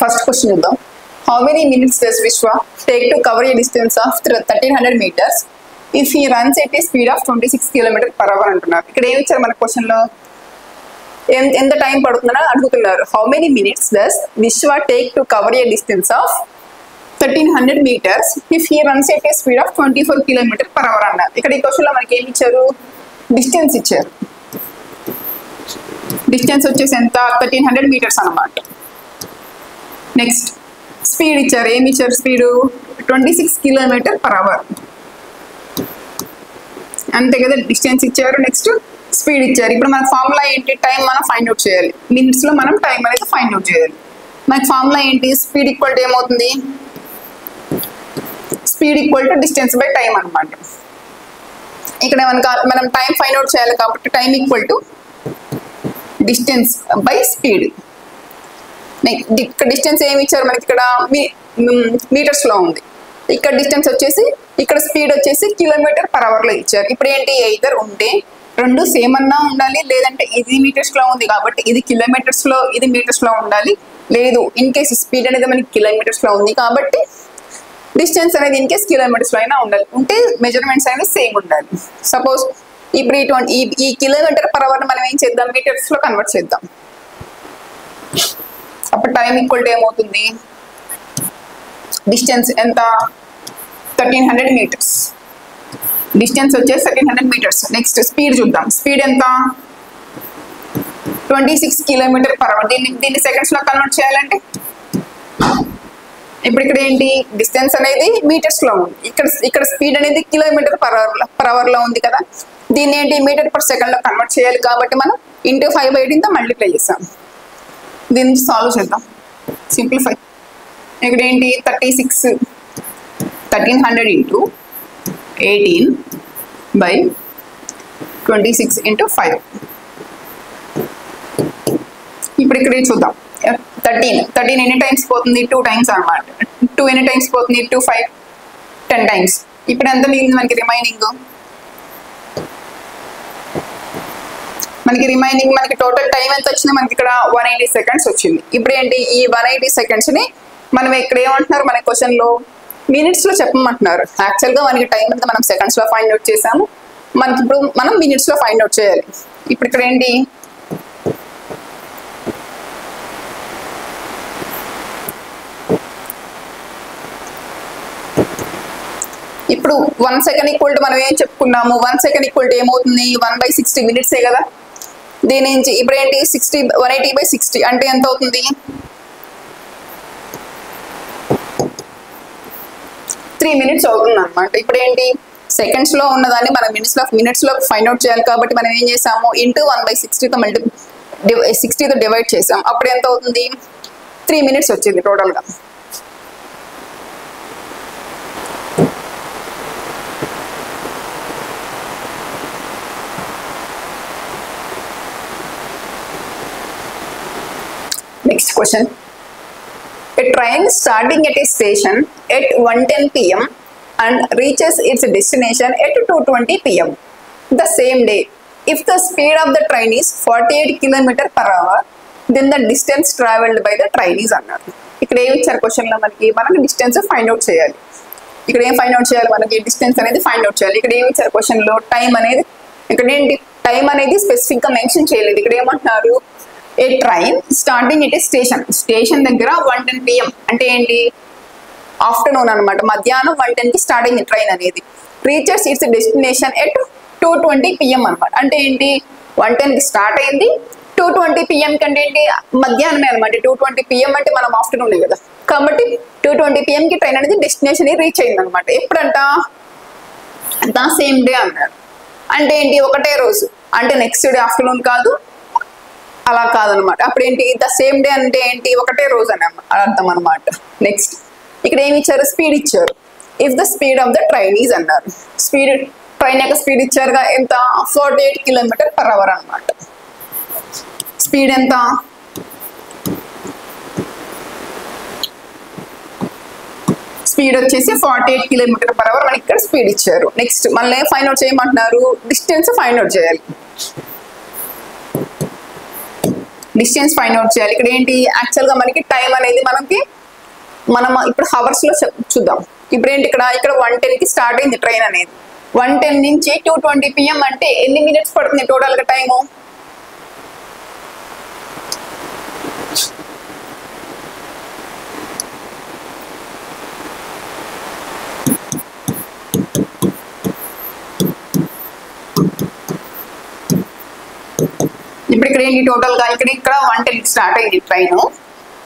First question చూద్దాం. How many minutes does విశ్వ take to cover a distance of 1300 meters if he runs at a speed of 26 km/h అంటున్నారు. ఇక్కడ ఏమి ఇచ్చారు మన క్వశ్చన్ లో, ఎంత టైం పడుతుందని అడుగుతున్నారు. హౌ మెనీ మినిట్స్ డస్ విశ్వ take to cover a distance of 1300 meters if he runs at a speed of 24 km/h అన్నారు. ఇక్కడ ఈ క్వశ్చన్ లో మనకి ఏమి ఇచ్చారు, డిస్టెన్స్ ఇచ్చారు. డిస్టెన్స్ వచ్చేసి ఎంత, 1300 meters అన్నమాట. నెక్స్ట్ స్పీడ్ ఇచ్చారు. ఏమి ఇచ్చారు, స్పీడ్ 26 km/h అంతే కదా, డిస్టెన్స్ ఇచ్చారు. నెక్స్ట్ స్పీడ్ ఇచ్చారు. ఇప్పుడు మన ఫార్ములా ఏంటి, టైం మనం ఫైండ్ అవుట్ చేయాలి. మినిట్స్ లో మనం టైం అనేది ఫైండ్ అవుట్ చేయాలి. మనకి ఫార్ములా ఏంటి, స్పీడ్ ఈక్వల్ టు ఏమవుతుంది, speed equal to distance by time అనమాట. ఇక్కడ మనం టైం ఫైండ్ అవుట్ చేయాలి కాబట్టి time equal to distance by speed. ఇక్కడ డిస్టెన్స్ ఏమి ఇచ్చారు మనకి, ఇక్కడ మీటర్స్ లో ఉంది. ఇక్కడ డిస్టెన్స్ వచ్చేసి, ఇక్కడ స్పీడ్ వచ్చేసి km/h లో ఇచ్చారు. ఇప్పుడు ఏంటి, ఎయిదర్ ఉంటే రెండు సేమ్ అన్నా ఉండాలి, లేదంటే ఇది మీటర్స్ లో ఉంది కాబట్టి ఇది కిలోమీటర్స్ లో, ఇది మీటర్స్ లో ఉండాలి. లేదు ఇన్ కేసు స్పీడ్ అనేది మనకి కిలోమీటర్స్ లో ఉంది కాబట్టి డిస్టెన్స్ అనేది ఇన్ కేస్ కిలోమీటర్స్ లో అయినా ఉండాలి. ఉంటే మెజర్మెంట్స్ అనేవి సేమ్ ఉండాలి. సపోజ్ ఇప్పుడు ఈ km/h మనం ఏం చేద్దాం, మీటర్స్ లో కన్వర్ట్ చేద్దాం. అప్పుడు టైం ఈక్వల్ టు ఏమవుతుంది, డిస్టెన్స్ ఎంత, 1300 meters. డిస్టెన్స్ వచ్చేసి 1300 meters. నెక్స్ట్ స్పీడ్ చూద్దాం. స్పీడ్ ఎంత, 26 km/h. దీన్ని సెకండ్స్ లో కన్వర్ట్ చేయాలంటే ఇప్పుడు ఇక్కడ ఏంటి, డిస్టెన్స్ అనేది మీటర్స్ లో ఉంది, ఇక్కడ స్పీడ్ అనేది km/h లో ఉంది కదా. దీన్ని ఏంటి, మీటర్/సెకండ్ లో కన్వర్ట్ చేయాలి కాబట్టి మనం ఇంటూ 5/18 మల్టిప్లై చేస్తాం. దీన్ని సాల్వ్ చేద్దాం, సింప్లిఫై. ఇక్కడ ఏంటి, 1300 into 18/26 into 5. ఇప్పుడు ఇక్కడ చూద్దాం, 13 ఎన్ని టైమ్స్ పోతుంది, 2 times అనమాట. 2 ఎన్ని టైమ్స్ పోతుంది, 2 5 10 times. ఇప్పుడు ఎంత మిగిలింది మనకి రిమైనింగ్, మనకి టోటల్ టైం ఎంత వచ్చింది, మనకి ఇక్కడ 180 seconds వచ్చింది. ఇప్పుడు ఏంటి, ఈ 180 seconds ని మనం ఇక్కడ ఏమంటున్నారు, మన క్వశ్చన్ లో మినిట్స్ లో చెప్పమంటున్నారు. యాక్చువల్ గా మనకి టైం అంతా మనం సెకండ్స్ లో ఫైండ్ అవుట్ చేసాము, మనకి ఇప్పుడు మనం మినిట్స్ లో ఫైండ్ అవుట్ చేయాలి. ఇప్పుడు ఇక్కడ ఏంటి, ఇప్పుడు 1 second ఈక్వల్ టు మనం ఏం చెప్పుకున్నాము, 1 second ఈక్వల్ టు ఏమవుతుంది, 1/60 minutes కదా. దీని నుంచి ఇప్పుడు ఏంటి, 180/60 అంటే ఎంత అవుతుంది, 3 minutes అవుతుంది అనమాట. ఇప్పుడు ఏంటి, సెకండ్స్ లో ఉన్నదాన్ని మనం మినిట్స్ లో ఫైండ్ అవుట్ చేయాలి కాబట్టి మనం ఏం చేసాము, ఇంటూ 1/60తో 60తో డివైడ్ చేసాం. అప్పుడు ఎంత అవుతుంది, 3 minutes వచ్చింది టోటల్ గా. Next question. A train starting at a station at 1:10 p.m. and reaches its destination at 2:20 p.m. the same day. If the speed of the train is 48 km/h, then the distance travelled by the train is అన్నారు. ఇక్కడ ఏమి ఇచ్చారు question లో, మనకి distance find out చేయాలి. ఇక్కడ ఏం find out చేయాలి, మనకి డిస్టెన్స్ అనేది ఫైండ్ అవుట్ చేయాలి. ఇక్కడ ఏమి ఇచ్చారు క్వశ్చన్ లో, టైం అనేది, ఇక్కడ ఏంటి, టైం అనేది స్పెసిఫిక్ గా మెన్షన్ చేయలేదు. ఇక్కడ ఏమంటున్నారు, a train starting at a station దగ్గర 1:10 p.m. అంటే ఏంటి, ఆఫ్టర్నూన్ అనమాట, మధ్యాహ్నం 1:10 కి స్టార్ట్ అయింది ట్రైన్ అనేది. Reaches it's destination at 2:20 p.m. అనమాట. అంటే ఏంటి, 1:10 కి స్టార్ట్ అయింది, 2:20 p.m. కంటే ఏంటి, మధ్యాహ్నమే అనమాట. 2:20 p.m. అంటే మనం ఆఫ్టర్నూన్ కదా, కాబట్టి 2:20 p.m. కి ట్రైన్ అనేది డెస్టినేషన్ రీచ్ అయింది అనమాట. ఎప్పుడంట, ద సేమ్ డే అన్నారు. అంటే ఏంటి, ఒకటే రోజు, అంటే నెక్స్ట్ డే ఆఫ్టర్నూన్ కాదు, అలా కాదనమాట. అప్పుడు ఏంటి, ద సేమ్ డే అంటే ఏంటి, ఒకటే రోజు అని అర్థం అనమాట. నెక్స్ట్ ఇక్కడ ఏమి ఇచ్చారు, స్పీడ్ ఇచ్చారు. If the speed of the train is అన్నారు. ట్రైన్ యొక్క స్పీడ్ ఇచ్చారుగా, ఎంత, 48 km/h అనమాట. స్పీడ్ ఎంత, స్పీడ్ వచ్చేసి 48 km/h మనకి ఇక్కడ స్పీడ్ ఇచ్చారు. నెక్స్ట్ మళ్ళీ ఫైండ్ అవుట్ చేయమంటున్నారు, డిస్టెన్స్ ఫైండ్ అవుట్ చేయాలి. డిస్టెన్స్ ఫైండ్ అవుట్ చేయాలి. ఇక్కడ ఏంటి యాక్చువల్గా మనకి టైం అనేది మనం ఇప్పుడు హవర్స్ లో చూద్దాం. ఇప్పుడు ఏంటి ఇక్కడ 1:10కి స్టార్ట్ అయింది ట్రైన్ అనేది. 1:10 నుంచి 2:20 PM అంటే ఎన్ని మినిట్స్ పడుతుంది టోటల్ గా టైము? ఇప్పుడు ఇక్కడ ఏంటి టోటల్ గా ఇక్కడ 1:10కి స్టార్ట్ అయింది ట్రైన్.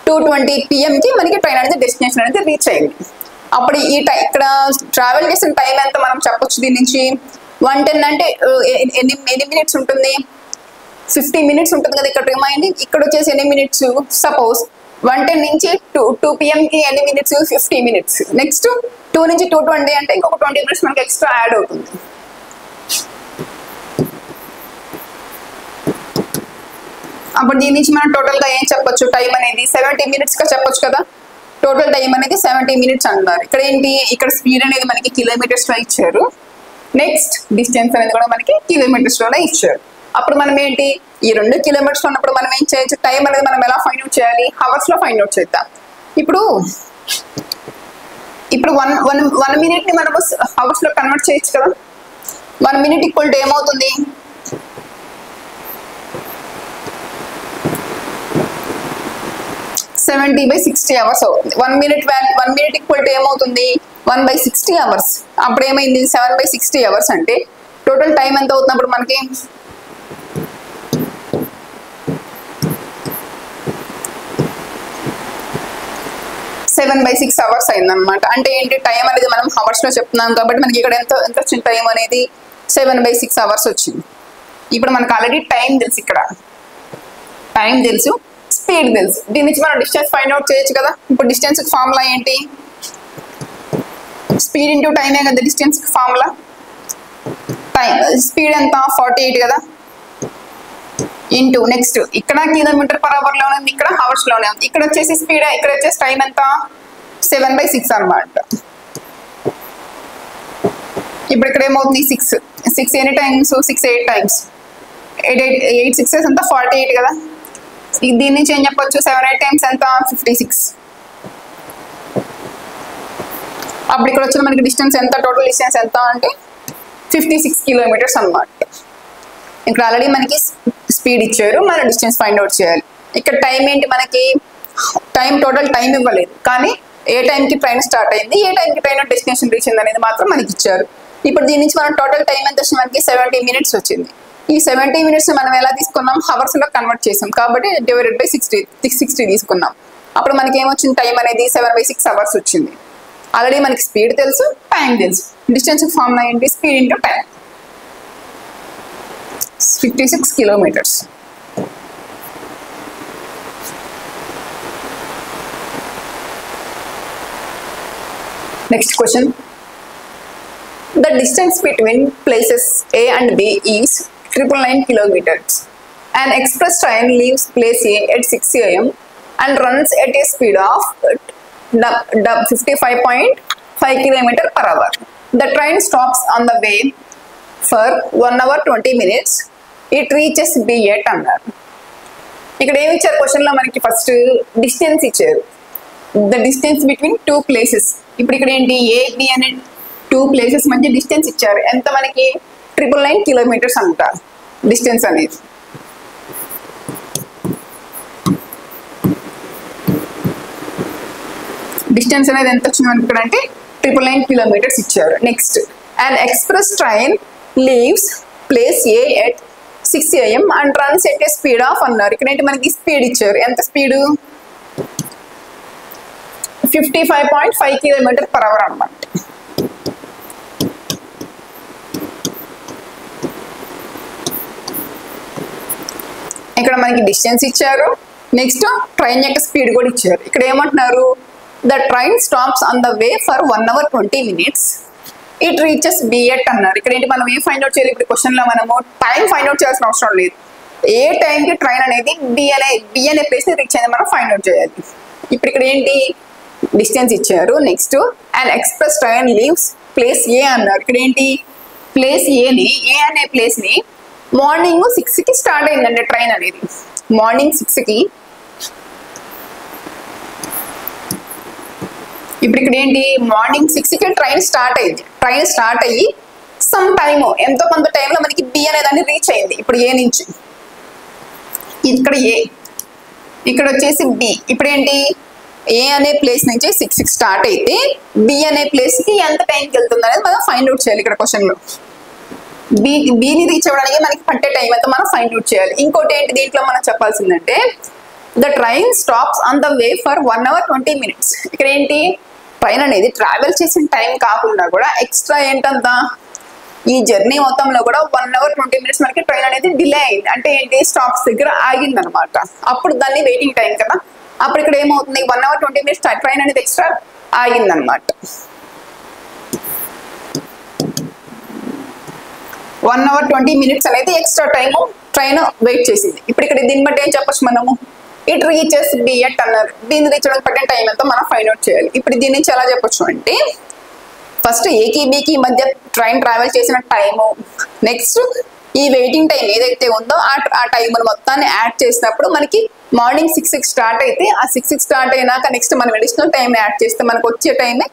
2:20 PM కి మనకి ట్రైన్ అనేది డెస్టినేషన్ అనేది రీచ్ అయింది. అప్పుడు ఈ ఇక్కడ ట్రావెల్ చేసిన టైం ఎంత మనం చెప్పొచ్చు దీని నుంచి? 1:10 అంటే ఎన్ని మినిట్స్ ఉంటుంది? 50 మినిట్స్ ఉంటుంది కదా ఇక్కడ రిమైనింగ్. ఇక్కడ వచ్చేసి ఎన్ని మినిట్స్? సపోజ్ 1:10 నుంచి 2 PM కి ఎన్ని మినిట్స్? 50 మినిట్స్. నెక్స్ట్ 2 నుంచి 2:20 అంటే ఇంకొక 20 మినిట్స్ మనకి ఎక్స్ట్రా యాడ్ అవుతుంది. అప్పుడు దీని నుంచి మనం టోటల్ గా ఏం చెప్పొచ్చు? టైం అనేది 70 మినిట్స్ గా చెప్పొచ్చు కదా. టోటల్ టైం అనేది 70 మినిట్స్ అంటారు. ఇక్కడ ఏంటి ఇక్కడ స్పీడ్ అనేది మనకి కిలోమీటర్స్ లో ఇచ్చారు. నెక్స్ట్ డిస్టెన్స్ అనేది కూడా మనకి కిలోమీటర్స్ లోనే ఇచ్చారు. అప్పుడు మనం ఏంటి ఈ 2 కిలోమీటర్స్ ఉన్నప్పుడు మనం ఏం చేయొచ్చు? టైం అనేది మనం ఎలా ఫైండ్ అవుట్ చేయాలి? హవర్స్ లో ఫైండ్ అవుట్ చేద్దాం. ఇప్పుడు 1 మినిట్ ని మనం హవర్స్ లో కన్వర్ట్ చేయొచ్చు కదా. 1 మినిట్ ఈక్వల్ టు ఏమవుతుంది? 70/60 అవర్స్ అవుతుంది. 1 మినిట్ ఈక్వల్ టు ఏమవుతుంది? 1/60 అవర్స్. అప్పుడు ఏమైంది? 7/60 అవర్స్ అంటే టోటల్ టైం ఎంత అవుతుంది అప్పుడు మనకి? 7/6 అవర్స్ అయిందనమాట. అంటే ఏంటి టైం అనేది మనం హవర్స్ లో చెప్తున్నాం కాబట్టి మనకి ఇక్కడ ఎంత వచ్చింది టైం అనేది? 7/6 అవర్స్ వచ్చింది. ఇప్పుడు మనకు ఆల్రెడీ టైం తెలుసు, ఇక్కడ టైం తెలుసు, స్పీడ్ తెలుసు. దీని నుంచి మనం డిస్టెన్స్ ఫైండ్ అవుట్ చేయొచ్చు కదా. ఇప్పుడు డిస్టెన్స్ ఫార్ములా ఏంటి? స్పీడ్ ఇంటూ టైమే కదా డిస్టెన్స్ ఫార్ములా. టైం స్పీడ్ ఎంత? 48 కదా. ఇంటూ నెక్స్ట్ ఇక్కడ కిలోమీటర్ పర్ అవర్ లోనే ఉంది, ఇక్కడ హవర్స్ లోనే ఉంది. ఇక్కడ వచ్చేసి స్పీడ్, ఇక్కడ వచ్చేసి టైం ఎంత? 7/6 అనమాట. ఇప్పుడు ఇక్కడ ఏమవుతుంది? 6 ఎన్ని టైమ్స్? 6 8 టైమ్స్. 8 6 ఎంత? 48 కదా. దీని నుంచి ఏం చెప్పొచ్చు? 7 8 టైమ్స్ ఎంత? 56. అప్పుడు ఇక్కడ వచ్చిన మనకి డిస్టెన్స్ ఎంత? టోటల్ డిస్టెన్స్ ఎంత అంటే 56 కిలోమీటర్స్ అనమాట. ఇక్కడ ఆల్రెడీ మనకి స్పీడ్ ఇచ్చారు, మనం డిస్టెన్స్ ఫైండ్ అవుట్ చేయాలి. ఇక్కడ టైం ఏంటి మనకి? టోటల్ టైం ఇవ్వలేదు, కానీ ఏ టైంకి ట్రైన్ స్టార్ట్ అయింది, ఏ టైంకి ట్రైన్ డెస్టినేషన్ రీచ్ అయింది అనేది మాత్రం మనకి ఇచ్చారు. ఇప్పుడు దీని నుంచి మనం టోటల్ టైం ఎంత వచ్చింది మనకి? 70 మినిట్స్ వచ్చింది. ఈ 70 మినిట్స్ మనం ఎలా తీసుకున్నాం? హవర్స్ లో కన్వర్ట్ చేసాం కాబట్టి /60 తీసుకున్నాం. అప్పుడు మనకి ఏమొచ్చింది? టైం అనేది 7/6 అవర్స్ వచ్చింది. ఆల్రెడీ మనకి స్పీడ్ తెలుసు, టైం తెలుసు. డిస్టెన్స్ ఫార్ములా ఏంటి? Speed into time. 56 kilometres. Next question. The distance between places A and B is 999 kilometers. An express train leaves place A at 6 AM and runs at a speed of 55.5 km/h. The train stops on the way for 1 hour 20 minutes. It reaches B at అన్నారు. ఇక్కడ ఏమి ఇచ్చారు question లో మనకి? First distance ఇచ్చారు, the distance between 2 places. ఇప్పుడు ఇక్కడ ఏంటి? ఏ బి అనే 2 ప్లేసెస్ మధ్య డిస్టెన్స్ ఇచ్చారు. ఎంత మనకి? 999 కిలోమీటర్స్ అంటారు డిస్టెన్స్ అనేది. డిస్టెన్స్ అనేది ఎంత వచ్చింది మనకి ఇక్కడ అంటే 999 కిలోమీటర్స్ ఇచ్చారు. Next, and express train leaves place A at 6 AM and runs at a speed of అన్నారు. ఇక్కడ ఏంటి మనకి స్పీడ్ ఇచ్చారు. ఎంత స్పీడు? 55.5 km/h అన్నమాట. ఇక్కడ మనకి డిస్టెన్స్ ఇచ్చారు, నెక్స్ట్ ట్రైన్ యొక్క స్పీడ్ కూడా ఇచ్చారు. ఇక్కడ ఏమంటున్నారు? The train stops on the way for 1 hour 20 minutes. It reaches B at అన్నారు. ఇక్కడ ఏంటి మనం ఏం ఫైండ్ అవుట్ చేయాలి? ఇప్పుడు క్వశ్చన్ లో మనము టైం ఫైండ్ అవుట్ చేయాల్సిన అవసరం లేదు. ఏ టైంకి ట్రైన్ అనేది బి అనే ప్లేస్ ని రీచ్ అయింది మనం ఫైండ్ అవుట్ చేయాలి. ఇప్పుడు ఇక్కడ ఏంటి? డిస్టెన్స్ ఇచ్చారు. Next, and express train leaves place A అన్నారు. ఇక్కడ ఏంటి? ప్లేస్ ఏ అనే ప్లేస్ ని మార్నింగ్ 6కి స్టార్ట్ అయిందండి ట్రైన్ అనేది. మార్నింగ్ 6కి ఇప్పుడు ఇక్కడ ఏంటి మార్నింగ్ 6కి ట్రైన్ స్టార్ట్ అయింది. ట్రైన్ స్టార్ట్ అయ్యి సమ్ టైమ్ ఎంతో కొంత టైంలో మనకి బి అనే దాన్ని రీచ్ అయింది. ఇప్పుడు ఏ నుంచి ఇక్కడ ఏ, ఇక్కడ వచ్చేసి బి. ఇప్పుడు ఏంటి ఏ అనే ప్లేస్ నుంచి 6కి స్టార్ట్ అయితే బి అనే ప్లేస్కి ఎంత టైంకి వెళ్తుంది అనేది మనం ఫైండ్ అవుట్ చేయాలి. ఇక్కడ క్వశ్చన్లో బిని రీచ్ అవ్వడానికి మనకి పట్టే టైం ఎంత మనం ఫైండ్ అవుట్ చేయాలి. ఇంకోటి ఏంటి దీంట్లో మనం చెప్పాల్సిందంటే the train stops on the way for 1 hour 20 minutes. ఇక్కడ ఏంటి ట్రైన్ అనేది ట్రావెల్ చేసిన టైం కాకుండా కూడా ఎక్స్ట్రా ఏంటంత ఈ జర్నీ మొత్తంలో కూడా 1 hour 20 minutes మనకి ట్రైన్ అనేది డిలే అయింది. అంటే ఏంటి స్టాప్స్ దగ్గర ఆగింది అనమాట. అప్పుడు దాన్ని వెయిటింగ్ టైం కదా. అప్పుడు ఇక్కడ ఏమవుతుంది 1 hour 20 minutes ట్రైన్ అనేది ఎక్స్ట్రా ఆగింది అనమాట. 1 hour 20 minutes అనేది ఎక్స్ట్రా టైము ట్రైన్ వెయిట్ చేసింది. ఇప్పుడు ఇక్కడ దీన్ని బట్టి ఏం చెప్పచ్చు మనము ఇట్ రీచెస్ బి ఎట్ అన్నారు. దీన్ని రీచ్ అవ్వడానికి పట్టిన టైం ఎంతో మనం ఫైండ్ అవుట్ చేయాలి. ఇప్పుడు దీని నుంచి ఎలా చెప్పొచ్చు అంటే ఫస్ట్ ఏకి బికి మధ్య ట్రైన్ ట్రావెల్ చేసిన టైము, నెక్స్ట్ ఈ వెయిటింగ్ టైం ఏదైతే ఉందో ఆ టైంను మొత్తాన్ని యాడ్ చేసినప్పుడు మనకి మార్నింగ్ 6కి స్టార్ట్ అయితే ఆ 6కి స్టార్ట్ అయినాక నెక్స్ట్ మనం అడిషనల్ టైం యాడ్ చేస్తే మనకు వచ్చే టైమే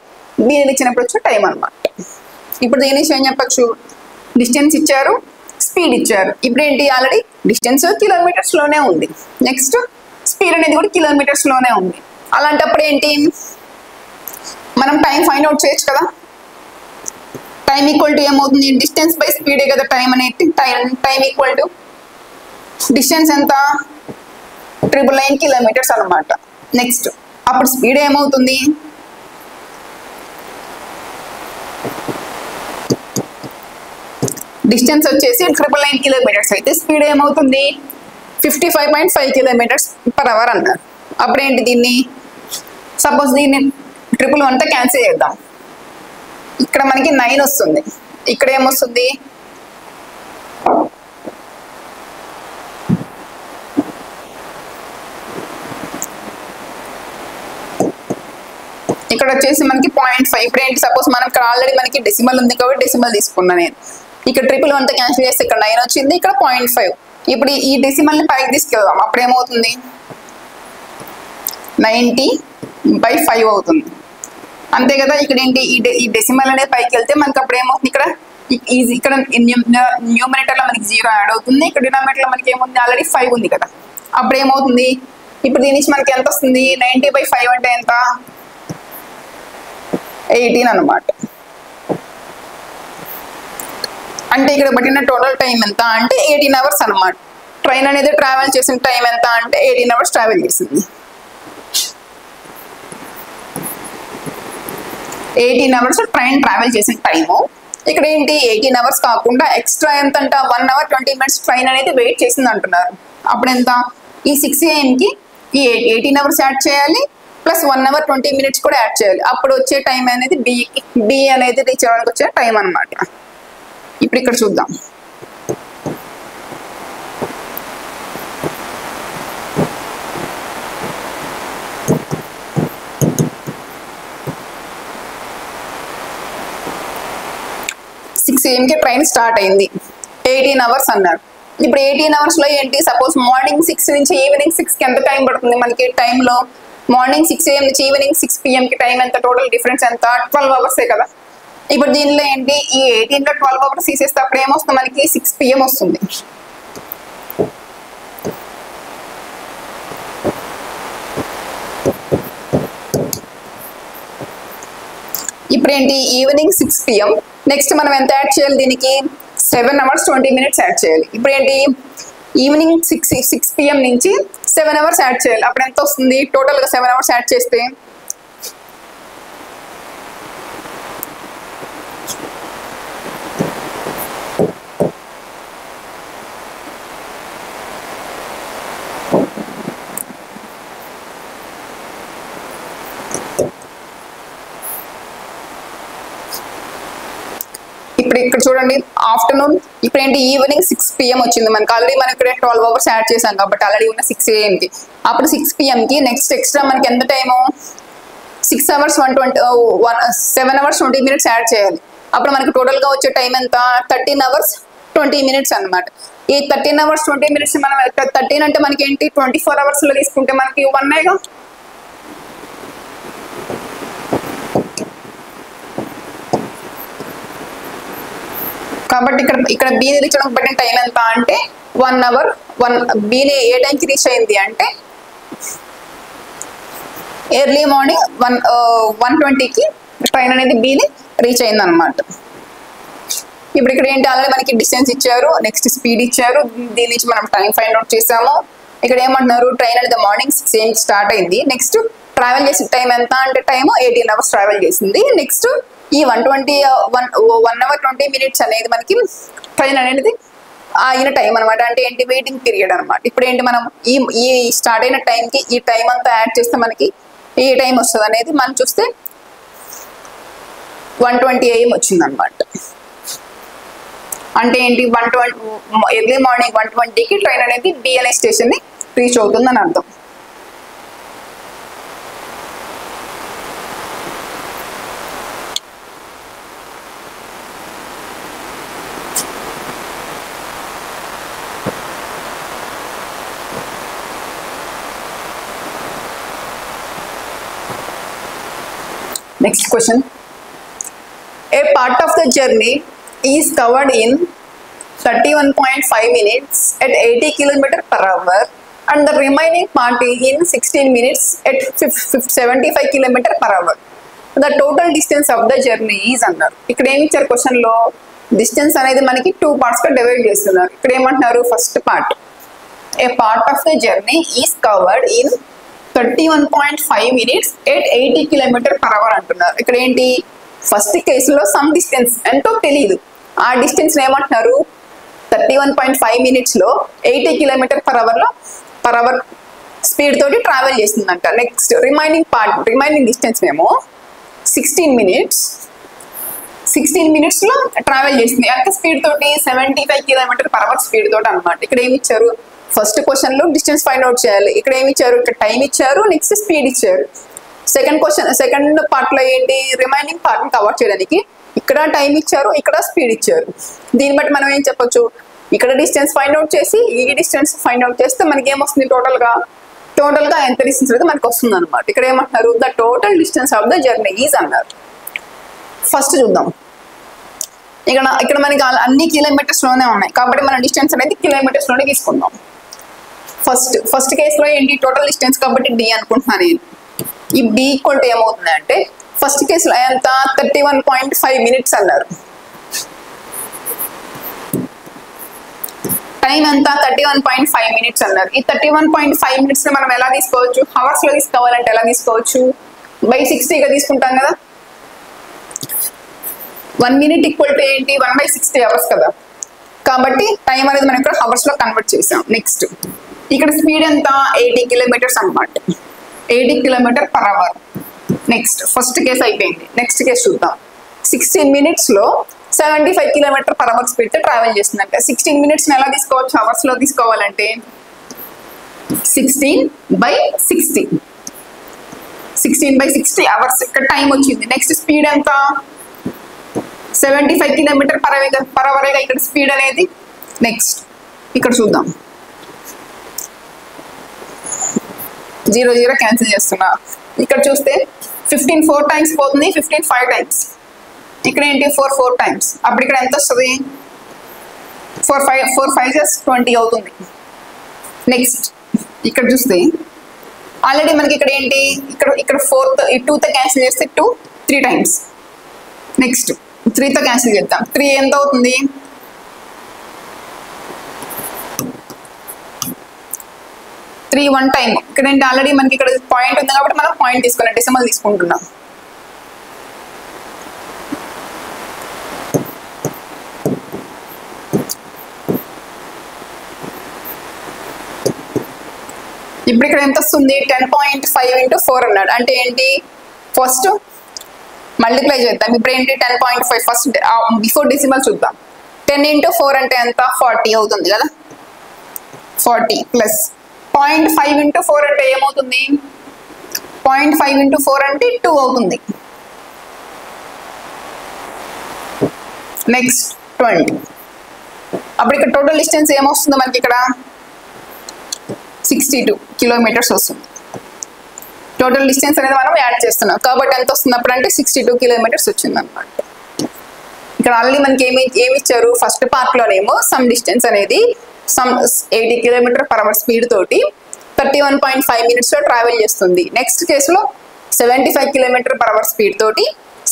దీన్ని ఇచ్చినప్పుడు వచ్చే టైం అనమాట. ఇప్పుడు దీని నుంచి ఏం చెప్పచ్చు డిస్టెన్స్ ఇచ్చారు, స్పీడ్ ఇచ్చారు. ఇప్పుడు ఏంటి ఆల్రెడీ డిస్టెన్స్ కిలోమీటర్స్లోనే ఉంది, నెక్స్ట్ స్పీడ్ అనేది కూడా కిలోమీటర్స్లోనే ఉంది. అలాంటప్పుడు ఏంటి మనం టైం ఫైండ్ అవుట్ చేయొచ్చు కదా. టైం ఈక్వల్ టు ఏమవుతుంది డిస్టెన్స్ బై స్పీడే కదా టైం అనేది. టైం ఈక్వల్ టు డిస్టెన్స్ ఎంత 999 kilometers అనమాట. నెక్స్ట్ అప్పుడు స్పీడ్ ఏమవుతుంది డిస్టెన్స్ వచ్చేసి 999 kilometers అయితే స్పీడ్ ఏమవుతుంది 55.5 kilometers per hour అన్నారు. అప్పుడు ఏంటి దీన్ని సపోజ్ దీన్ని 111తో క్యాన్సిల్ చేద్దాం. ఇక్కడ మనకి 9 వస్తుంది, ఇక్కడ ఏమొస్తుంది ఇక్కడ వచ్చేసి మనకి 0.5. ఇప్పుడు ఏంటి సపోజ్ మనం ఇక్కడ ఆల్రెడీ మనకి డెసిమల్ ఉంది కాబట్టి డెసిమల్ తీసుకున్నా నేను. ఇక్కడ 111తో క్యాన్సిల్ చేస్తే ఇక్కడ 9 వచ్చింది, ఇక్కడ 0.5. ఇప్పుడు ఈ డెసిమల్ని పైకి తీసుకెళ్దాం. అప్పుడు ఏమవుతుంది 90/5 అవుతుంది అంతే కదా. ఇక్కడ ఏంటి ఈ డెసిమల్ అనేది పైకి వెళ్తే మనకి అప్పుడు ఏమవుతుంది ఇక్కడ ఇక్కడ న్యూమరేటర్లో మనకి 0 యాడ్ అవుతుంది, ఇక్కడ డినామినేటర్లో మనకి ఏముంది ఆల్రెడీ 5 ఉంది కదా. అప్పుడు ఏమవుతుంది ఇప్పుడు దీని నుంచి మనకి ఎంత వస్తుంది 90/5 అంటే ఎంత 18 అనమాట. అంటే ఇక్కడ పట్టిన టోటల్ టైం ఎంత అంటే 18 hours అనమాట. ట్రైన్ అనేది ట్రావెల్ చేసిన టైం ఎంత అంటే 18 hours ట్రావెల్ చేసింది. 18 hours ట్రైన్ ట్రావెల్ చేసిన టైము. ఇక్కడ ఏంటి 18 hours కాకుండా ఎక్స్ట్రా ఎంత అంట 1 hour 20 minutes ట్రైన్ అనేది వెయిట్ చేసింది అంటున్నారు. అప్పుడు ఎంత ఈ 6 AM ఈ 18 hours యాడ్ చేయాలి ప్లస్ 1 hour 20 minutes కూడా యాడ్ చేయాలి. అప్పుడు వచ్చే టైం అనేది బి అనేది రీచ్ అవ్వడానికి వచ్చే టైం అనమాట. ఇప్పుడు ఇక్కడ చూద్దాం. AM ట్రైన్ స్టార్ట్ అయింది, 18 hours అన్నారు. ఇప్పుడు 18 hours లో ఏంటి సపోజ్ మార్నింగ్ 6 నుంచి ఈవినింగ్ 6కి ఎంత టైం పడుతుంది మనకి టైంలో మార్నింగ్ 6 AM నుంచి ఈవినింగ్ 6 PM టైం ఎంత టోటల్ డిఫరెన్స్ ఎంత 12 hours కదా. ఇప్పుడు దీనిలో ఏంటి ఈ 18లో 12 hours తీసేస్తే అప్పుడు ఏమొస్తుంది మనకి 6 PM వస్తుంది. ఇప్పుడు ఏంటి ఈవినింగ్ 6 PM నెక్స్ట్ మనం ఎంత యాడ్ చేయాలి దీనికి 7 hours 20 minutes యాడ్ చేయాలి. ఇప్పుడు ఏంటి ఈవినింగ్ 6 PM నుంచి 7 hours యాడ్ చేయాలి. అప్పుడు ఎంత వస్తుంది టోటల్గా 7 hours యాడ్ చేస్తే ఇప్పుడు ఇక్కడ చూడండి ఆఫ్టర్నూన్ ఇప్పుడు ఏంటి ఈవినింగ్ 6 PM వచ్చింది మనకి. ఆల్రెడీ మనం ఇక్కడ 12 hours యాడ్ చేసాం కాబట్టి ఆల్రెడీ ఉన్న 6 AM అప్పుడు 6 PM నెక్స్ట్ ఎక్స్ట్రా మనకి ఎంత time 6 hours 7 hours 20 minutes add చేయాలి. అప్పుడు మనకి టోటల్గా వచ్చే టైం ఎంత 13 hours 20 minutes అనమాట. ఈ 13 hours 20 minutes మనం 13 అంటే మనకి ఏంటి 24 hours లో తీసుకుంటే మనకి 1 కాబట్టి ఇక్కడ బీని రీచ్ అవ్వడానికి పట్టిన టైం ఎంత అంటే 1 hour. బీని ఏ టైంకి రీచ్ అయింది అంటే ఎర్లీ మార్నింగ్ 1:20కి ట్రైన్ అనేది బీని రీచ్ అయింది అనమాట. ఇప్పుడు ఇక్కడ ఏంటి ఆల్రెడీ మనకి డిస్టెన్స్ ఇచ్చారు, నెక్స్ట్ స్పీడ్ ఇచ్చారు, దీని నుంచి మనం టైం ఫైండ్ అవుట్ చేసాము. ఇక్కడ ఏమంటున్నారు ట్రైన్ అనేది మార్నింగ్ 6 AM స్టార్ట్ అయింది. నెక్స్ట్ ట్రావెల్ చేసిన టైం ఎంత అంటే టైం 18 hours ట్రావెల్ చేసింది. నెక్స్ట్ ఈ 1 hour 20 minutes అనేది మనకి ట్రైన్ అనేది అయిన టైం అనమాట. అంటే ఏంటి వెయిటింగ్ పీరియడ్ అనమాట. ఇప్పుడు ఏంటి మనం ఈ స్టార్ట్ అయిన టైంకి ఈ టైం అంతా యాడ్ చేస్తే మనకి ఏ టైం వస్తుంది అనేది మనం చూస్తే 1:20 AM వచ్చింది అనమాట. అంటే ఏంటి ఎర్లీ మార్నింగ్ 1:20కి ట్రైన్ అనేది బి అనే స్టేషన్ ని రీచ్ అవుతుందని అర్థం. Next question. A part of the journey is covered in 31.5 minutes at 80 km/h and the remaining part is in 16 minutes at 75 km/h. The total distance of the journey is అన్నారు. ఇక్కడ ఏమి ఇచ్చారు question లో distance అనేది మనకి 2 parts గా divide చేస్తున్నారు. ఇక్కడ ఏమంటున్నారు first part A part of the journey is covered in 31.5 minutes at 80 km/h అంటున్నారు. ఇక్కడ ఏంటి ఫస్ట్ కేసులో సమ్ డిస్టెన్స్ ఎంతో తెలియదు, ఆ డిస్టెన్స్ ఏమంటున్నారు 31.5 minutes లో 80 km/h స్పీడ్ తోటి ట్రావెల్ చేస్తుందంట. నెక్స్ట్ రిమైనింగ్ డిస్టెన్స్ ఏమో 16 minutes లో ట్రావెల్ చేస్తుంది. అంటే స్పీడ్ తోటి 75 km/h స్పీడ్ తోటి అనమాట. ఇక్కడ ఏమి ఇచ్చారు ఫస్ట్ క్వశ్చన్ లో డిస్టెన్స్ ఫైండ్ అవుట్ చేయాలి. ఇక్కడ ఏమి ఇచ్చారు ఇక్కడ టైం ఇచ్చారు, నెక్స్ట్ స్పీడ్ ఇచ్చారు. సెకండ్ పార్ట్ లో ఏంటి రిమైనింగ్ పార్ట్ ని కవర్ చేయడానికి ఇక్కడ టైం ఇచ్చారు, ఇక్కడ స్పీడ్ ఇచ్చారు. దీన్ని బట్టి మనం ఏం చెప్పొచ్చు ఇక్కడ డిస్టెన్స్ ఫైండ్ అవుట్ చేసి ఈ డిస్టెన్స్ ఫైండ్ అవుట్ చేస్తే మనకి ఏమొస్తుంది టోటల్ గా ఎంత డిస్టెన్స్ అయితే మనకి వస్తుంది అనమాట. ఇక్కడ ఏమంటున్నారు the total distance of the journey is అన్నారు. ఫస్ట్ చూద్దాం. ఇక్కడ మనకి అన్ని కిలోమీటర్స్ లోనే ఉన్నాయి కాబట్టి మన డిస్టెన్స్ అనేది కిలోమీటర్స్ లోనే తీసుకుందాం. ఫస్ట్ కేసులో ఏంటి టోటల్ డిస్టెన్స్ కాబట్టి డి అనుకుంటున్నాను నేను. ఈ బి ఈక్వల్ టు ఏమవుతుంది అంటే ఫస్ట్ కేసులో ఎంత 31.5 minutes అన్నారు. టైం ఎంత 31.5 minutes అన్నారు. ఈ 31.5 minutes ని మనం ఎలా తీసుకోవచ్చు హవర్స్ లో తీసుకోవాలంటే ఎలా తీసుకోవచ్చు బై 60 గా తీసుకుంటాం కదా. 1 minute ఈక్వల్ టు ఏంటి 1/60 hours కదా. కాబట్టి టైం అనేది మనం ఇక్కడ హవర్స్ లో కన్వర్ట్ చేసాం. నెక్స్ట్ ఇక్కడ స్పీడ్ ఎంత 80 kilometers అనమాట. 80 km/h. నెక్స్ట్ ఫస్ట్ కేసు అయిపోయింది. నెక్స్ట్ కేసు చూద్దాం. 16 minutes లో 75 km/h స్పీడ్ తో ట్రావెల్ చేస్తుందంటే 16 minutes ఎలా తీసుకోవచ్చు అవర్స్ లో తీసుకోవాలంటే 16/60 అవర్స్ ఇక్కడ టైం వచ్చింది. నెక్స్ట్ స్పీడ్ ఎంత 75 km/h ఇక్కడ స్పీడ్ అనేది. నెక్స్ట్ ఇక్కడ చూద్దాం 0 క్యాన్సిల్ చేస్తున్నా. ఇక్కడ చూస్తే 15 4 times పోతుంది, 15 5 times. ఇక్కడ ఏంటి 4 times. అప్పుడు ఇక్కడ ఎంత వస్తుంది 4 5 20 అవుతుంది. నెక్స్ట్ ఇక్కడ చూస్తే ఆల్రెడీ మనకి ఇక్కడ ఏంటి ఇక్కడ 2తో క్యాన్సిల్ చేస్తే 2 3 times. నెక్స్ట్ 3తో క్యాన్సిల్ చేద్దాం. 3 ఎంత అవుతుంది 3 1 time. ఇక్కడ ఏంటి ఆల్రెడీ మనకి ఇక్కడ పాయింట్ ఉంది కాబట్టి మనం పాయింట్ తీసుకున్నాం, డెసిమల్ తీసుకుంటున్నాం. ఇప్పుడు ఇక్కడ ఎంత వస్తుంది 10.5 into 4 అన్నాడు. అంటే ఏంటి ఫస్ట్ మల్టిప్లై చేద్దాం. ఇప్పుడు ఏంటి 10.5 ఫస్ట్ బిఫోర్ డెసిమల్ చూద్దాం. 10 into 4 అంటే ఎంత 40 అవుతుంది కదా. 40 ప్లస్ 0.5 into 4 అంటే ఏమవుతుంది 0.5 into 4 అంటే 2 అవుతుంది. నెక్స్ట్ 20 అప్పుడు ఇక్కడ టోటల్ డిస్టెన్స్ ఏమొస్తుందో మనకి ఇక్కడ 62 కిలోమీటర్స్ వస్తుంది. టోటల్ డిస్టెన్స్ అనేది మనం యాడ్ చేస్తున్నాం కాబట్టి ఎంత వస్తుంది అప్పుడు అంటే 62 కిలోమీటర్స్ వచ్చింది అనమాట. ఇక్కడ ఆల్రెడీ మనకి ఏమి ఇచ్చారు, ఫస్ట్ పార్ట్ లోనేమో సమ్ డిస్టెన్స్ అనేది సమ్ 80 km/h స్పీడ్ తోటి 31.5 minutes లో ట్రావెల్ చేస్తుంది. నెక్స్ట్ కేసులో 75 km/h స్పీడ్ తోటి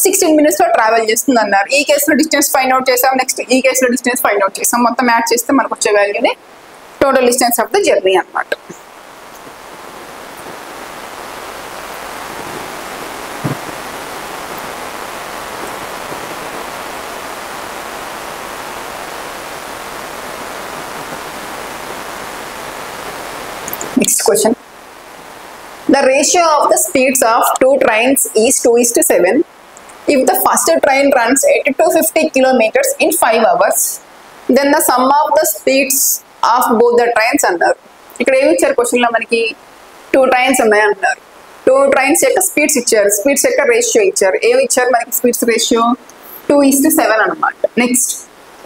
16 minutes లో ట్రావెల్ చేస్తుంది అన్నారు. ఈ కేసులో డిస్టెన్స్ ఫైండ్ అవుట్ చేసాం, నెక్స్ట్ ఈ కేసులో డిస్టెన్స్ ఫైండ్ అవుట్ చేసాం. మొత్తం యాడ్ చేస్తే మనకు వచ్చే వాల్యూనే total distance of the journey అన్నమాట. Next question. The ratio of the speeds of two trains is 2:7. If the first train runs at 250 kilometers in 5 hours, then the sum of the speeds of both the trains అన్నారు. ఇక్కడ ఏమి ఇచ్చారు question లో మనకి 2 trains ఉన్నాయి అంటున్నారు. 2 trains యొక్క speeds ఇచ్చారు, స్పీడ్స్ యొక్క రేషియో ఇచ్చారు. ఏమి ఇచ్చారు మనకి స్పీడ్స్ రేషియో 2:7 అన్నమాట. Next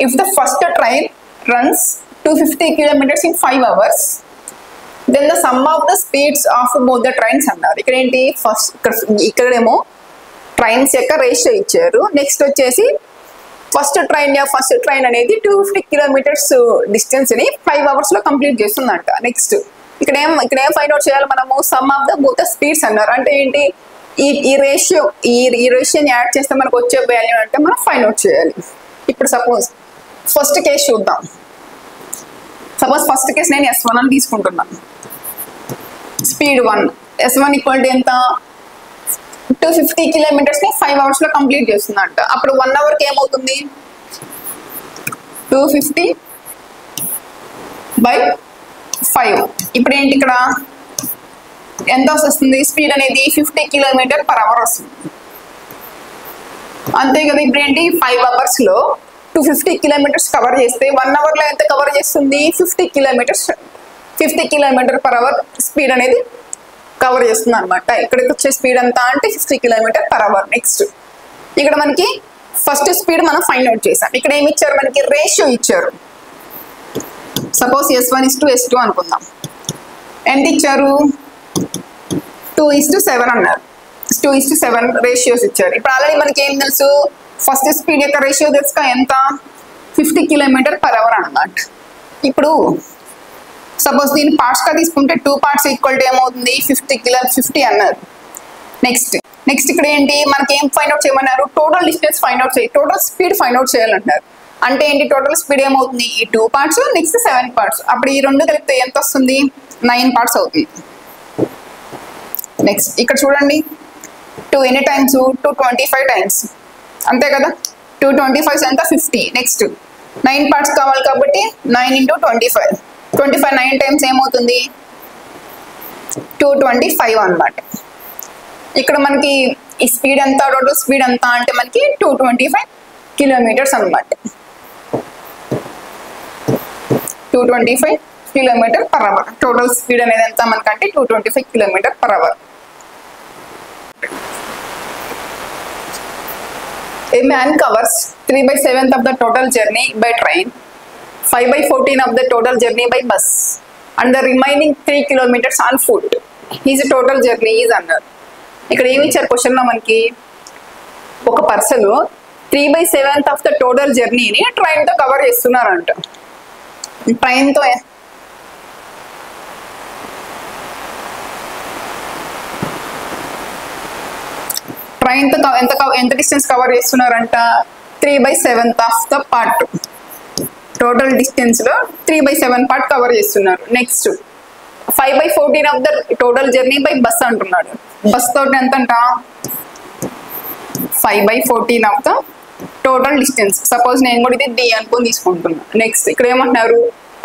if the first train runs 250 kilometers in 5 hours, then the sum of the speeds of both the trains అన్నారు. ఇక్కడ ఏంటి ఫస్ట్ ఇక్కడేమో ట్రైన్స్ యొక్క రేషియో ఇచ్చారు. నెక్స్ట్ వచ్చేసి ఫస్ట్ ట్రైన్ అనేది 250 kilometers డిస్టెన్స్ ని 5 hours లో కంప్లీట్ చేస్తుందంట. నెక్స్ట్ ఇక్కడ ఏం ఫైండ్ అవుట్ చేయాలి మనము, some of the both speeds అన్నారు. అంటే ఏంటి ఈ రేషియోని యాడ్ చేస్తే మనకు వచ్చే వాల్యూ అంటే మనం ఫైండ్ అవుట్ చేయాలి. ఇప్పుడు సపోజ్ ఫస్ట్ కేసు చూద్దాం. సపోజ్ ఫస్ట్ కేసు నేను S1 అని తీసుకుంటున్నాను. స్పీడ్ 1 S1 ఈక్వల్ టు ఎంత 250 kilometers ని 5 hours లో కంప్లీట్ చేస్తుందంట. అప్పుడు 1 hour కి ఏమవుతుంది 250/5. ఇప్పుడు ఏంటి ఇక్కడ ఎంత వస్తుంది స్పీడ్ అనేది 50 km/h వస్తుంది అంతే కదా. ఇప్పుడు ఏంటి 5 hours లో 250 kilometers కవర్ చేస్తే 1 hour లో ఎంత కవర్ చేస్తుంది 50 kilometers 50 km/h స్పీడ్ అనేది కవర్ చేస్తుంది అనమాట. ఇక్కడికి వచ్చే స్పీడ్ ఎంత అంటే 50 km/h. నెక్స్ట్ ఇక్కడ మనకి ఫస్ట్ స్పీడ్ మనం ఫైండ్ అవుట్ చేసాం. ఇక్కడ ఏమి ఇచ్చారు మనకి రేషియో ఇచ్చారు. సపోజ్ S1:S2 అనుకుందాం. ఎంత ఇచ్చారు 2:7 అన్నారు. 2:7 రేషియోస్ ఇచ్చారు. ఇప్పుడు ఆల్రెడీ మనకి ఏం తెలుసు ఫస్ట్ స్పీడ్ యొక్క రేషియో తెలుసుగా ఎంత 50 km/h అన్నమాట. ఇప్పుడు సపోజ్ దీన్ని పార్ట్స్ గా తీసుకుంటే 2 parts ఈక్వల్ టు ఏమవుతుంది 50 అన్నారు. నెక్స్ట్ ఇక్కడ ఏంటి మనకి ఏం ఫైండ్ అవుట్ చేయమన్నారు టోటల్ డిస్టెన్స్ ఫైండ్ అవుట్ చేయాలి, టోటల్ స్పీడ్ ఫైండ్ అవుట్ చేయాలంటారు. అంటే ఏంటి టోటల్ స్పీడ్ ఏమవుతుంది ఈ 2 parts నెక్స్ట్ 7 parts. అప్పుడు ఈ రెండు కలిపితే ఎంత వస్తుంది 9 parts అవుతుంది. నెక్స్ట్ ఇక్కడ చూడండి 2 ఎన్ని టైమ్స్ 225 times అంతే కదా. 225 ఎంత 50. నెక్స్ట్ 9 parts కావాలి కాబట్టి 9 × 25 9 times ఏమవుతుంది 225 అన్నమాట. ఇక్కడ మనకి ఈ స్పీడ్ ఎంత టోటల్ స్పీడ్ ఎంత అంటే మనకి 225 kilometers అన్నమాట. 225 km/h టోటల్ స్పీడ్ అనేది ఎంత మనకంటే 225 km/h. A man covers 3/7 of the total journey by train, 5/14 of the total journey by bus, and the remaining 3 kilometers on foot. His total journey is అన్నారు. ఇక్కడ ఏమి ఇచ్చారు క్వశ్చన్ లో మనకి ఒక పర్సన్ 3/7 of the total జర్నీని train తో cover చేస్తున్నారంట. ట్రైన్ తో ఎంత డిస్టెన్స్ కవర్ చేస్తున్నారంట 3/7 of the part. Total distance లో 3/7 part కవర్ చేస్తున్నారు. Next 5/14 of the total journey by bus అంటున్నాడు. బస్ తోటి ఎంత అంట 5/14 of the total distance. Suppose నేను కూడా ఇది D అనుకుని తీసుకుంటున్నా. నెక్స్ట్ ఇక్కడ ఏమంటున్నారు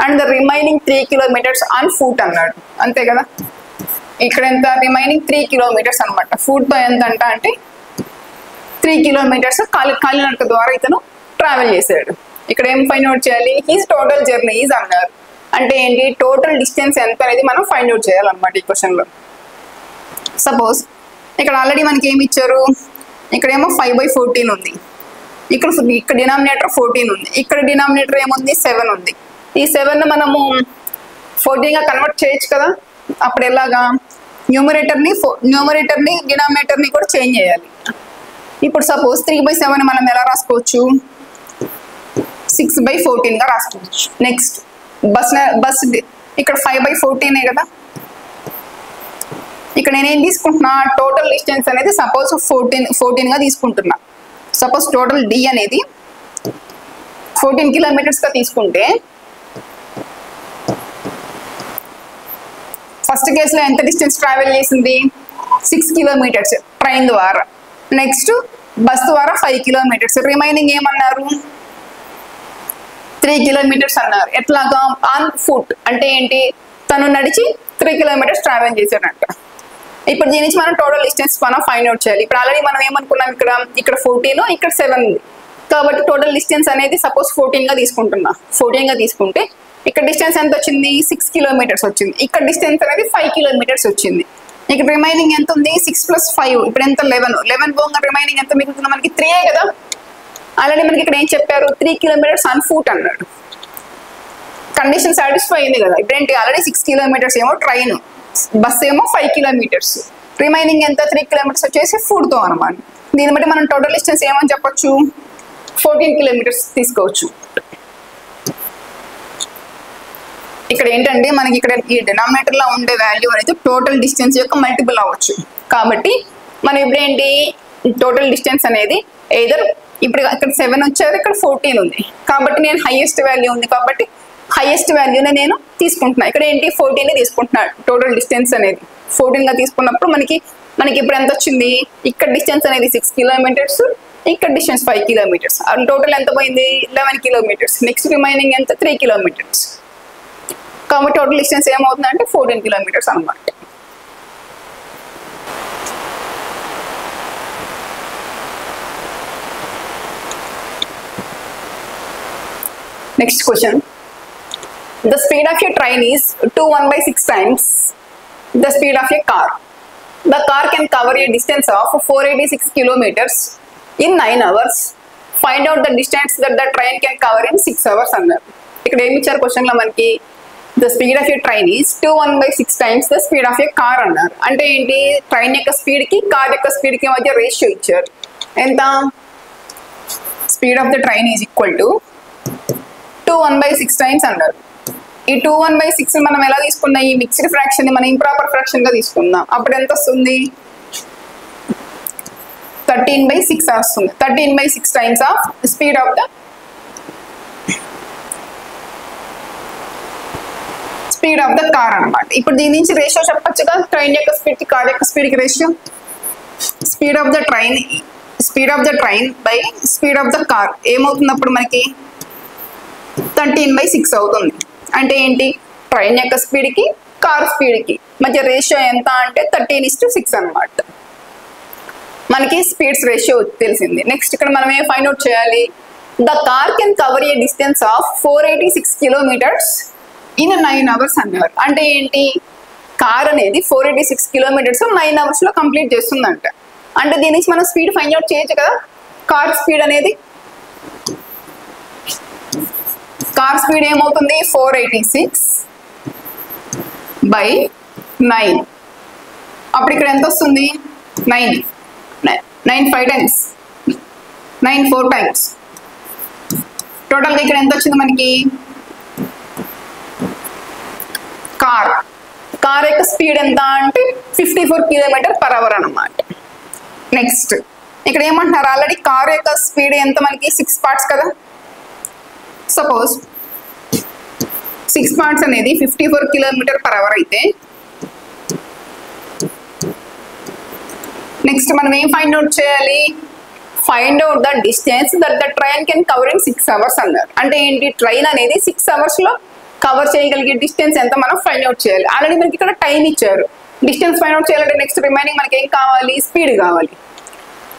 and the remaining 3 kilometers on foot అన్నాడు. అంతే కదా. ఇక్కడ ఎంత రిమైనింగ్ 3 kilometers అనమాట. ఫుట్ తో ఎంత అంట అంటే 3 kilometers కాలినడక ద్వారా ఇతను ట్రావెల్ చేశాడు. ఇక్కడ ఏం ఫైండ్ అవుట్ చేయాలి హిస్ టోటల్ జర్నీ ఈజ్ అన్నారు. అంటే ఏంటి టోటల్ డిస్టెన్స్ ఎంత అనేది మనం ఫైండ్ అవుట్ చేయాలన్నమాట ఈ క్వశ్చన్ లో. సపోజ్ ఇక్కడ ఆల్రెడీ మనకి ఏమి ఇచ్చారు ఇక్కడేమో 5/14 ఉంది. ఇక్కడ డినామినేటర్ 14 ఉంది, ఇక్కడ డినామినేటర్ ఏముంది 7 ఉంది. ఈ 7 మనము 14గా కన్వర్ట్ చేయొచ్చు కదా. అప్పుడు ఎలాగా, న్యూమరేటర్ని డినామినేటర్ని కూడా చేంజ్ చేయాలి. ఇప్పుడు సపోజ్ 3/7 మనం ఎలా రాసుకోవచ్చు, 6/14గా రాసుకోవచ్చు. నెక్స్ట్ బస్ ఇక్కడ 5/14 కదా. ఇక్కడ నేనేం తీసుకుంటున్నా, టోటల్ డిస్టెన్స్ అనేది సపోజ్ 14గా తీసుకుంటున్నా. సపోజ్ టోటల్ డి అనేది 14 కిలోమీటర్స్గా తీసుకుంటే ఫస్ట్ కేసులో ఎంత డిస్టెన్స్ ట్రావెల్ చేసింది, 6 కిలోమీటర్స్ ట్రైన్ ద్వారా. నెక్స్ట్ బస్ ద్వారా 5 కిలోమీటర్స్. రిమైనింగ్ ఏమన్నారు, 3 కిలోమీటర్స్ అన్నారు. ఎట్లాగా, ఆన్ ఫుట్ అంటే ఏంటి, తను నడిచి 3 కిలోమీటర్స్ ట్రావెల్ చేశాడంట. ఇప్పుడు దీని నుంచి మనం టోటల్ డిస్టెన్స్ మనం ఫైండ్ అవుట్ చేయాలి. ఇప్పుడు ఆల్రెడీ మనం ఏమనుకున్నాం, ఇక్కడ 14, ఇక్కడ 7 ఉంది కాబట్టి టోటల్ డిస్టెన్స్ అనేది సపోజ్ 14గా తీసుకుంటున్నా. 14గా తీసుకుంటే ఇక్కడ డిస్టెన్స్ ఎంత వచ్చింది, 6 కిలోమీటర్స్ వచ్చింది. ఇక్కడ డిస్టెన్స్ అనేది 5 కిలోమీటర్స్ వచ్చింది. ఇక్కడ రిమైనింగ్ ఎంత ఉంది, 6 + 5 ఇప్పుడు ఎంత, 11 పోగా రిమైనింగ్ ఎంత మిగులుతుంది మనకి, 3 కదా. ఆల్రెడీ మనకి ఇక్కడ ఏం చెప్పారు, 3 కిలోమీటర్స్ ఆన్ ఫుట్ అన్నాడు. కండిషన్ సాటిస్ఫై అయింది కదా. ఇప్పుడు ఏంటి, ఆల్రెడీ 6 కిలోమీటర్స్ ఏమో ట్రైన్, బస్ ఏమో 5 కిలోమీటర్స్, రిమైనింగ్ ఎంత 3 కిలోమీటర్స్ వచ్చేసి ఫుడ్తో అనమాట. దీన్ని బట్టి మనం టోటల్ డిస్టెన్స్ ఏమని చెప్పొచ్చు, 14 కిలోమీటర్స్ తీసుకోవచ్చు. ఇక్కడ ఏంటంటే మనకి ఇక్కడ ఈ డినామినేటర్ లో ఉండే వాల్యూ అనేది టోటల్ డిస్టెన్స్ యొక్క మల్టిపుల్ అవ్వచ్చు. కాబట్టి మనం ఇప్పుడు ఏంటి, టోటల్ డిస్టెన్స్ అనేది ఎయిదర్ ఇప్పుడు ఇక్కడ 7 వచ్చారు, ఇక్కడ 14 ఉంది కాబట్టి నేను హైయెస్ట్ వాల్యూ ఉంది కాబట్టి హైయెస్ట్ వాల్యూని నేను తీసుకుంటున్నా. ఇక్కడ ఏంటి 14 తీసుకుంటున్నాడు. టోటల్ డిస్టెన్స్ అనేది 14గా తీసుకున్నప్పుడు మనకి ఇప్పుడు ఎంత వచ్చింది, ఇక్కడ డిస్టెన్స్ అనేది 6 కిలోమీటర్స్, ఇక్కడ డిస్టెన్స్ 5 కిలోమీటర్స్. టోటల్ ఎంత పోయింది, 11 కిలోమీటర్స్. నెక్స్ట్ రిమైనింగ్ ఎంత, 3 కిలోమీటర్స్. కాబట్టి టోటల్ డిస్టెన్స్ ఏమవుతుందంటే 14 కిలోమీటర్స్ అనమాట. Next question, the speed of a train is 1/6 times the speed of a car. The car can cover a distance of 486 kilometers in 9 hours. Find out the distance that the train can cover in 6 hours అన్నారు. ఇక్కడ ఏమి ఇచ్చారు క్వశ్చన్లో మనకి, the speed of a train is 1/6 times the speed of a car అన్నారు. అంటే ఏంటి, train యొక్క స్పీడ్కి కార్ యొక్క స్పీడ్కి మధ్య రేషియో ఇచ్చారు. ఎంత, speed of the train is equal to 1/6 times అన్నారు. ఈ 1/6 మనం ఎలా తీసుకున్నాం, ఈ మిక్స్డ్ ఫ్రాక్షన్ మనం ఇంప్రాపర్ ఫ్రాక్షన్ గా తీసుకుందాం. అప్పుడు ఎంత వస్తుంది, 13/6 వస్తుంది. 13/6 times of speed of the car అన్నమాట. ఇప్పుడు దీని నుంచి రేషియో చెప్పొచ్చుగా, ట్రైన్ యొక్క స్పీడ్ కి కార్ యొక్క స్పీడ్ కి ratio. Speed of the train by speed of the car ఏమవుతుంది అప్పుడు మనకి 13/6 అవుతుంది. అంటే ఏంటి, ట్రైన్ యొక్క స్పీడ్కి కార్ స్పీడ్కి మధ్య రేషియో ఎంత అంటే 13:6 అనమాట. మనకి స్పీడ్స్ రేషియో తెలిసింది. నెక్స్ట్ ఇక్కడ మనం ఏం ఫైండ్ అవుట్ చేయాలి, the car can cover a distance of 486 kilometres in 9 hours అన్నారు. అంటే ఏంటి, కార్ అనేది 486 కిలోమీటర్స్ 9 అవర్స్లో కంప్లీట్ చేస్తుందంట. అంటే దీని నుంచి మనం స్పీడ్ ఫైండ్ అవుట్ చేయొచ్చు కదా. కార్ స్పీడ్ ఏమవుతుంది, 486/9. అప్పుడు ఇక్కడ ఎంత వస్తుంది, 9 5 టైమ్స్ 9 4 టైమ్స్. టోటల్గా ఇక్కడ ఎంత వచ్చింది మనకి, కార్ యొక్క స్పీడ్ ఎంత అంటే 54 km/h అన్నమాట. నెక్స్ట్ ఇక్కడ ఏమంటున్నారు, ఆల్రెడీ కార్ యొక్క స్పీడ్ ఎంత మనకి 6 పార్ట్స్ కదా. సపోజ్ 6 పార్ట్స్ అనేది 54 km/h అయితే నెక్స్ట్ మనం ఏం ఫైండ్ అవుట్ చేయాలి, find out the distance that the train can cover in 6 hours అన్నారు. అంటే ఏంటి, ట్రైన్ అనేది 6 అవర్స్లో కవర్ చేయగలిగే డిస్టెన్స్ ఎంత మనం ఫైండ్ అవుట్ చేయాలి. ఆల్రెడీ మనకి ఇక్కడ టైం ఇచ్చారు. డిస్టెన్స్ ఫైండ్ అవుట్ చేయాలంటే నెక్స్ట్ రిమైనింగ్ మనకి ఏం కావాలి, స్పీడ్ కావాలి.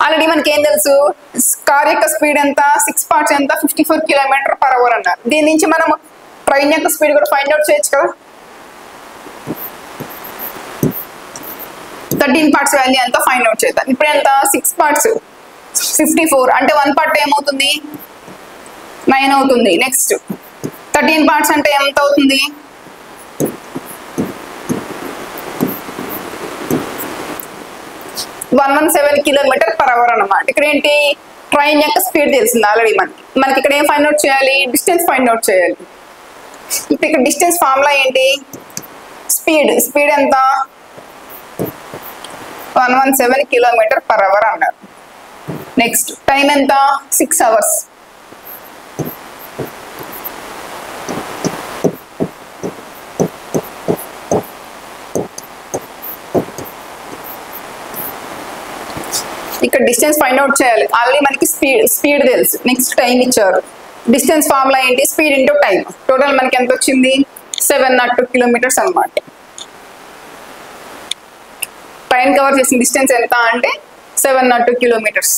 ఆల్రెడీ మనకి ఏం తెలుసు, కార్ యొక్క స్పీడ్ ఎంత, 6 పార్ట్స్ ఎంత 54 km/h అన్నారు. దీని నుంచి మనం ట్రైన్ యొక్క స్పీడ్ కూడా ఫైండ్ అవుట్ చేయొచ్చు కదా. 13 పార్ట్స్ వాల్యూ ఎంత ఫైండ్ అవుట్ చేద్దాం. ఇప్పుడు ఎంత, 6 పార్ట్స్ 54 అంటే 1 పార్ట్ ఏమవుతుంది 9 అవుతుంది. నెక్స్ట్ 13 పార్ట్స్ అంటే ఎంత అవుతుంది 117 km/h అన్నమాట. ఇక్కడ ఏంటి ట్రైన్ యొక్క స్పీడ్ తెలిసింది ఆల్రెడీ మనకి ఇక్కడ ఏం ఫైండ్ అవుట్ చేయాలి డిస్టెన్స్ ఫైండ్ అవుట్ చేయాలి. ఇప్పుడు ఇక్కడ డిస్టెన్స్ ఫార్ములా ఏంటి స్పీడ్ ఎంత 117 km/h అన్నారు. నెక్స్ట్ టైం ఎంత 6 hours. ఇక్కడ డిస్టెన్స్ ఫైండ్ అవుట్ చేయాలి ఆల్రెడీ మనకి స్పీడ్ తెలుసు. నెక్స్ట్ టైం ఇచ్చారు. డిస్టెన్స్ ఫార్ములా ఏంటి స్పీడ్ ఇంటూ టైం. టోటల్ మనకి ఎంత వచ్చింది 702 kilometers అన్నమాట. ట్రైన్ కవర్ చేసిన డిస్టెన్స్ ఎంత అంటే 702 kilometers.